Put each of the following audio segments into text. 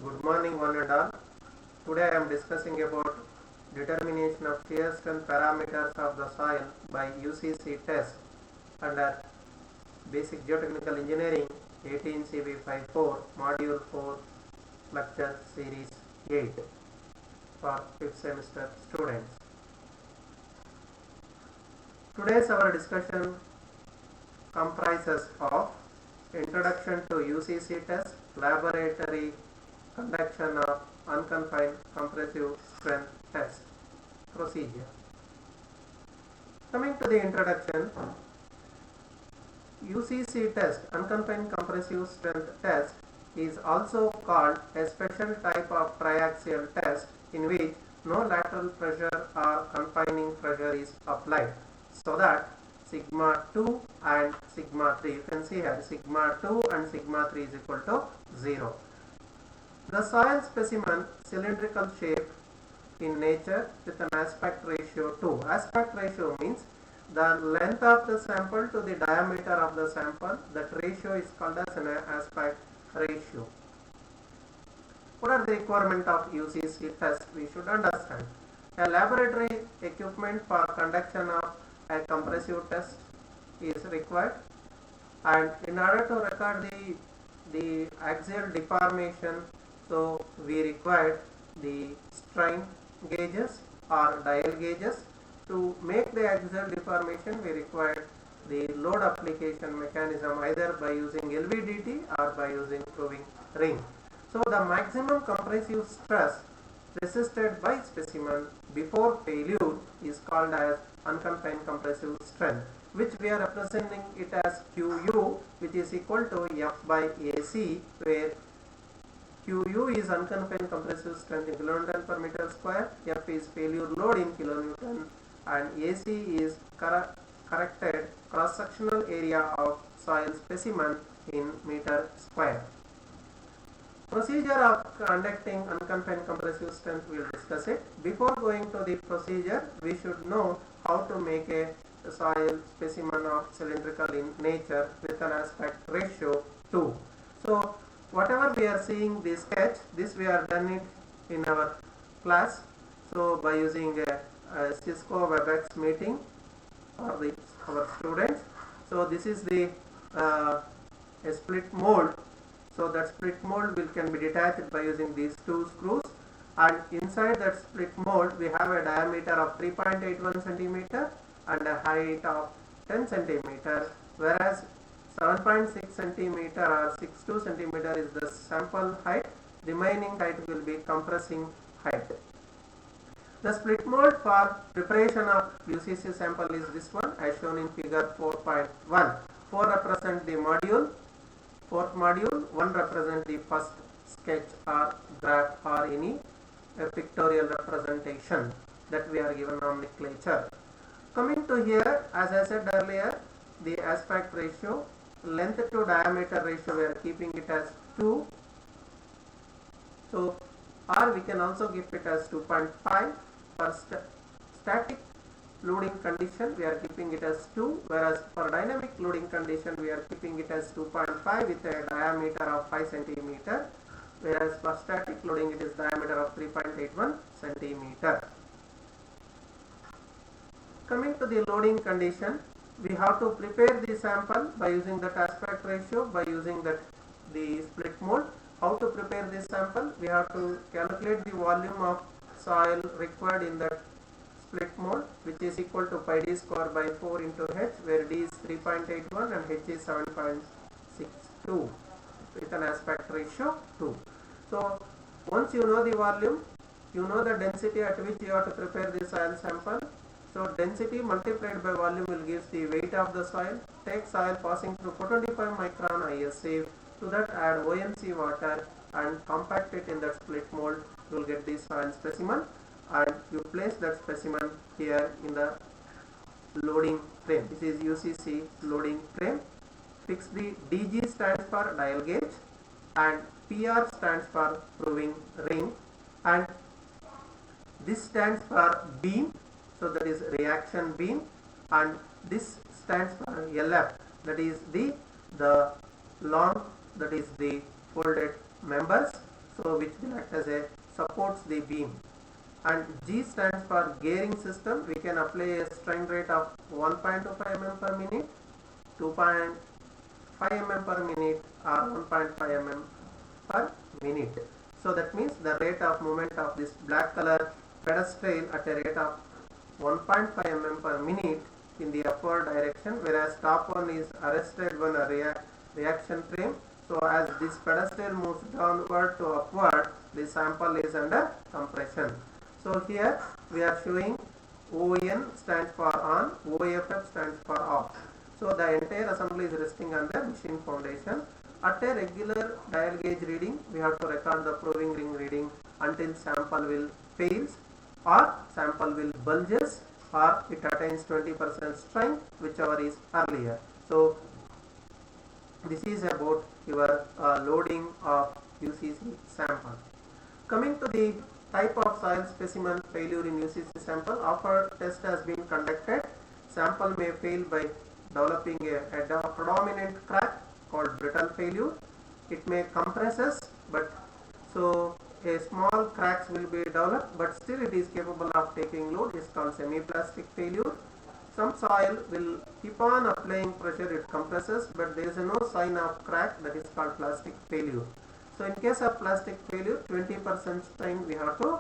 Good morning one and all. Today I am discussing about determination of shear strength parameters of the soil by UCC test under Basic Geotechnical Engineering 18 CV54 Module 4 Lecture Series 8 for 5th semester students. Today's our discussion comprises of introduction to UCC test, laboratory conduction of unconfined compressive strength test procedure. Coming to the introduction, UCC test, unconfined compressive strength test, is also called a special type of triaxial test in which no lateral pressure or confining pressure is applied, so that sigma 2 and sigma 3, you can see here sigma 2 and sigma 3 is equal to 0. The soil specimen cylindrical shape in nature with an aspect ratio 2. Aspect ratio means the length of the sample to the diameter of the sample. That ratio is called as an aspect ratio. What are the requirements of UCC test? We should understand. A laboratory equipment for conduction of a compressive test is required, and in order to record the axial deformation, so we required the strain gauges or dial gauges. To make the axial deformation, we required the load application mechanism either by using LVDT or by using proving ring. So the maximum compressive stress resisted by specimen before failure is called as unconfined compressive strength, which we are representing it as QU, which is equal to F by AC, where QU is unconfined compressive strength in kilonewton per meter square, F is failure load in kilonewton, and AC is corrected cross-sectional area of soil specimen in meter square. Procedure of conducting unconfined compressive strength, we will discuss it. Before going to the procedure, we should know how to make a soil specimen of cylindrical in nature with an aspect ratio 2. So whatever we are seeing this sketch, this we are done it in our class. So by using a Cisco WebEx meeting for our students. So this is the a split mold. So that split mold can be detached by using these two screws, and inside that split mold we have a diameter of 3.81 centimeter and a height of 10 centimeter, whereas 7.6 centimeter or 62 centimeter is the sample height. Remaining height will be compressing height. The split mold for preparation of UCC sample is this one, as shown in figure 4.1. 4 represent the module, fourth module, 1 represent the first sketch or graph or any pictorial representation that we are given nomenclature. Coming to here, as I said earlier, the aspect ratio, length to diameter ratio, we are keeping it as 2. So, or we can also keep it as 2.5. For static loading condition, we are keeping it as 2, whereas for dynamic loading condition, we are keeping it as 2.5 with a diameter of 5 centimeter, whereas for static loading it is diameter of 3.81 centimeter. Coming to the loading condition, we have to prepare the sample by using that aspect ratio, by using that the split mold. How to prepare this sample? We have to calculate the volume of soil required in that split mold, which is equal to pi d square by 4 into h, where d is 3.81 and h is 7.62 with an aspect ratio 2. So once you know the volume, you know the density at which you have to prepare the soil sample. So density multiplied by volume will give the weight of the soil. Take soil passing through 425 micron IS sieve. To that add OMC water and compact it in that split mold. You will get the soil specimen, and you place that specimen here in the loading frame. This is UCC loading frame. Fix the DG stands for dial gauge and PR stands for proving ring, and this stands for beam, so that is reaction beam, and this stands for LF, that is the long, that is the folded members. so which will act as a supports the beam. And G stands for gearing system. We can apply a strain rate of 1.25 mm per minute, 2.5 mm per minute, or 1.5 mm per minute. So that means the rate of movement of this black color pedestal at a rate of 1.5 mm per minute in the upward direction, whereas top one is arrested when a reaction frame. So as this pedestal moves downward to upward, the sample is under compression. So here we are showing ON stands for on, OFF stands for off. So the entire assembly is resting on the machine foundation. At a regular dial gauge reading, we have to record the proving ring reading until sample will fails, or sample will bulges, or it attains 20% strength, whichever is earlier. So this is about your loading of UCC sample. Coming to the type of soil specimen failure in UCC sample, after test has been conducted, sample may fail by developing a predominant crack called brittle failure. It may compresses, but so a small cracks will be developed, but still it is capable of taking load. Is called semi-plastic failure. Some soil will keep on applying pressure, it compresses, but there is no sign of crack, that is called plastic failure. So in case of plastic failure, 20% strain we have to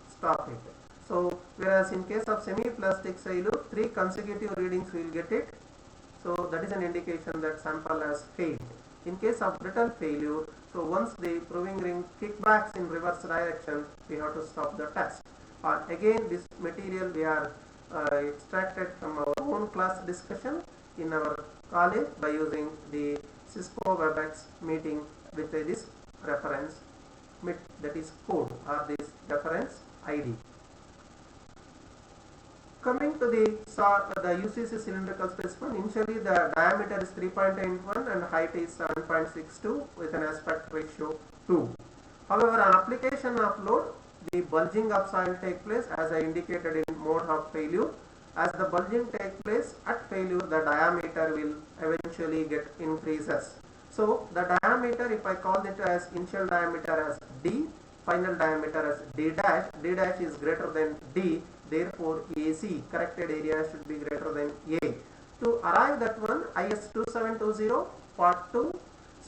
stop it. So whereas in case of semi-plastic failure, 3 consecutive readings we will get it. So that is an indication that sample has failed. In case of brittle failure, so once the proving ring kickbacks in reverse direction, we have to stop the test. Or again, this material we are extracted from our own class discussion in our college by using the Cisco WebEx meeting with this reference, that is code or this reference ID. Coming to the UCC cylindrical specimen, initially the diameter is 3.81 and height is 7.62 with an aspect ratio 2. However, on application of load, the bulging of soil take place as I indicated in mode of failure. As the bulging take place at failure, the diameter will eventually get increases. So the diameter, if I call it as initial diameter as D, final diameter as D dash is greater than D. Therefore, AC, corrected area, should be greater than A. To arrive that one, IS 2720 part 2.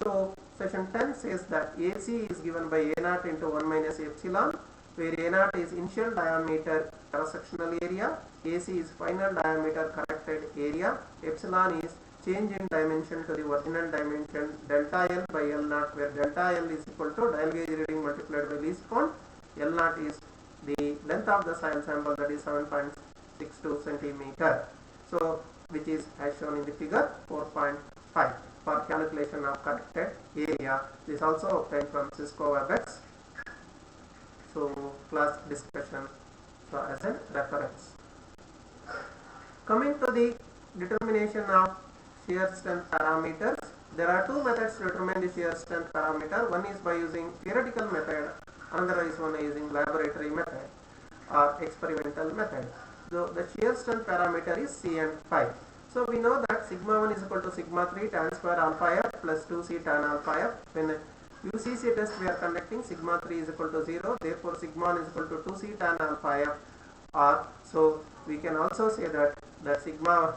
So section 10 says that AC is given by A0 into 1 minus epsilon, where A0 is initial diameter cross-sectional area, AC is final diameter corrected area, epsilon is change in dimension to the original dimension delta L by L0, where delta L is equal to dial gauge reading multiplied by least count. L0 is the length of the soil sample, that is 7.62 centimeter. So which is as shown in the figure 4.5 for calculation of corrected area. This also obtained from Cisco WebEx. So class discussion, so as a reference. Coming to the determination of shear strength parameters, there are 2 methods to determine the shear strength parameter. One is by using theoretical method, another is one using laboratory method or experimental method. So the shear strength parameter is C and phi. So we know that sigma 1 is equal to sigma 3 tan square alpha f plus 2c tan alpha f. When UCC test we are conducting, sigma 3 is equal to 0, therefore sigma 1 is equal to 2c tan alpha f. Or so we can also say that sigma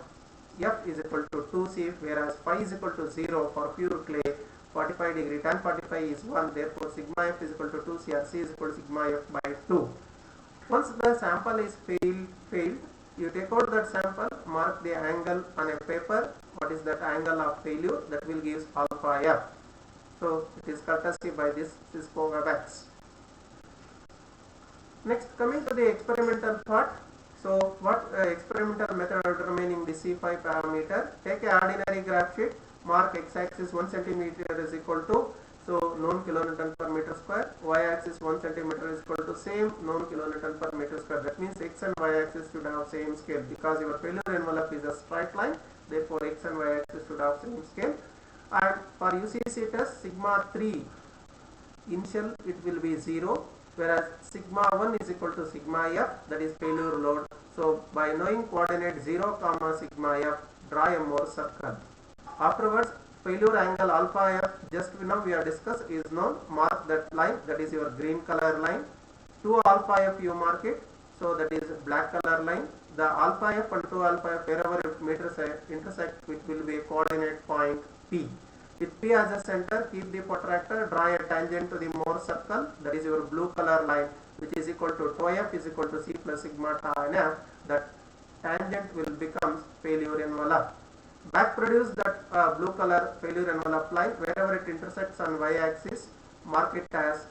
f is equal to 2c, whereas phi is equal to 0 for pure clay. 45 degree tan 45 is 1, therefore sigma f is equal to 2c, or c is equal to sigma f by 2. Once the sample is failed, you take out that sample, mark the angle on a paper. What is that angle of failure? That will give alpha f. So it is courtesy by this Cisco WebEx. Next, coming to the experimental part. So what experimental method of determining the C5 parameter? Take a ordinary graph sheet, mark x-axis 1 centimeter is equal to known kilonewton per meter square, y-axis 1 centimeter is equal to same known kilonewton per meter square. That means x and y-axis should have same scale, because your failure envelope is a straight line, therefore x and y-axis should have same scale. And for UCC test, sigma 3 initial it will be 0, whereas sigma 1 is equal to sigma f, that is failure load. So by knowing coordinate 0 comma sigma f, draw a Mohr circle. Afterwards, failure angle alpha f, just now we have discussed, is known. Mark that line, that is your green color line. 2 alpha f you mark it, so that is black color line. The alpha f and 2 alpha f, wherever it intersect, it will be a coordinate point P. With P as a center, keep the protractor, draw a tangent to the Mohr circle, that is your blue color line, which is equal to tau f is equal to C plus sigma tau n f. That tangent will become failure envelope. Back produce that blue color failure envelope line, wherever it intersects on y axis, mark it as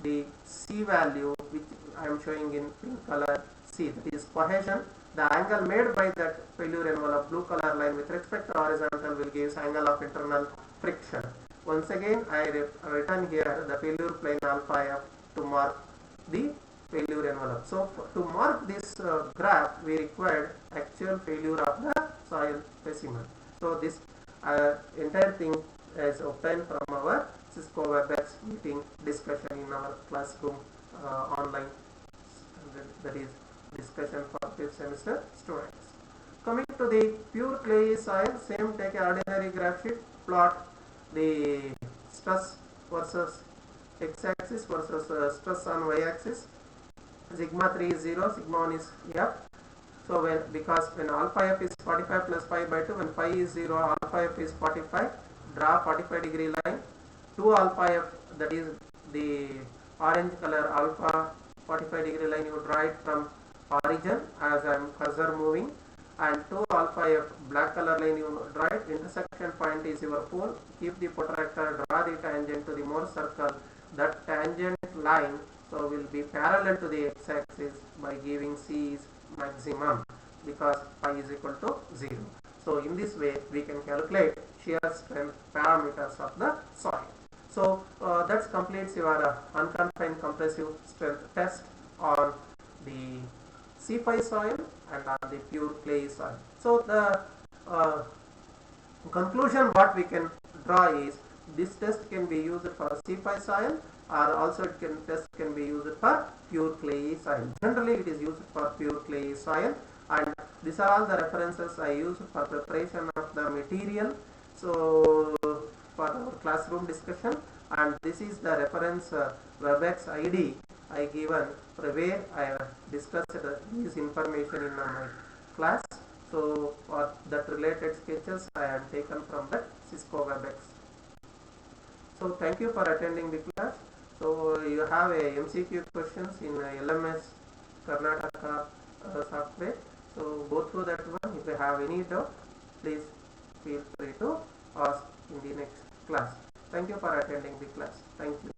the C value, which I am showing in pink color C, that is cohesion. The angle made by that failure envelope blue color line with respect to horizontal will give angle of internal friction. Once again, I written here the failure plane alpha f to mark the failure envelope. So to mark this graph, we required actual failure of the soil specimen. So this entire thing is obtained from our Cisco WebEx meeting discussion in our classroom online, that is discussion for 5th semester students. Coming to the pure clay soil, same, take an ordinary graph sheet, plot the stress versus x-axis versus stress on y-axis. Sigma 3 is 0, sigma 1 is f. So because when alpha f is 45 plus pi by 2, when pi is 0, alpha f is 45, draw 45 degree line. 2 alpha f, that is the orange color alpha 45 degree line, you draw it from origin as I am cursor moving, and 2 alpha f black color line you draw it, intersection point is your pole, keep the protractor, draw the tangent to the Mohr circle. That tangent line so will be parallel to the x-axis by giving C is maximum, because pi is equal to 0. So in this way we can calculate shear strength parameters of the soil. So that completes your unconfined compressive strength test on the C5 soil and on the pure clay soil. So the conclusion what we can draw is this test can be used for C5 soil, or also test can be used for pure clay soil. Generally it is used for pure clay soil, and these are all the references I use for preparation of the material. So for our classroom discussion, and this is the reference WebEx ID I given where I discussed this information in my class. So for that related sketches I have taken from that Cisco WebEx. So thank you for attending the class. So you have a MCQ questions in LMS Karnataka software. So go through that one. If you have any doubt, please feel free to ask in the next class. Thank you for attending the class. Thank you.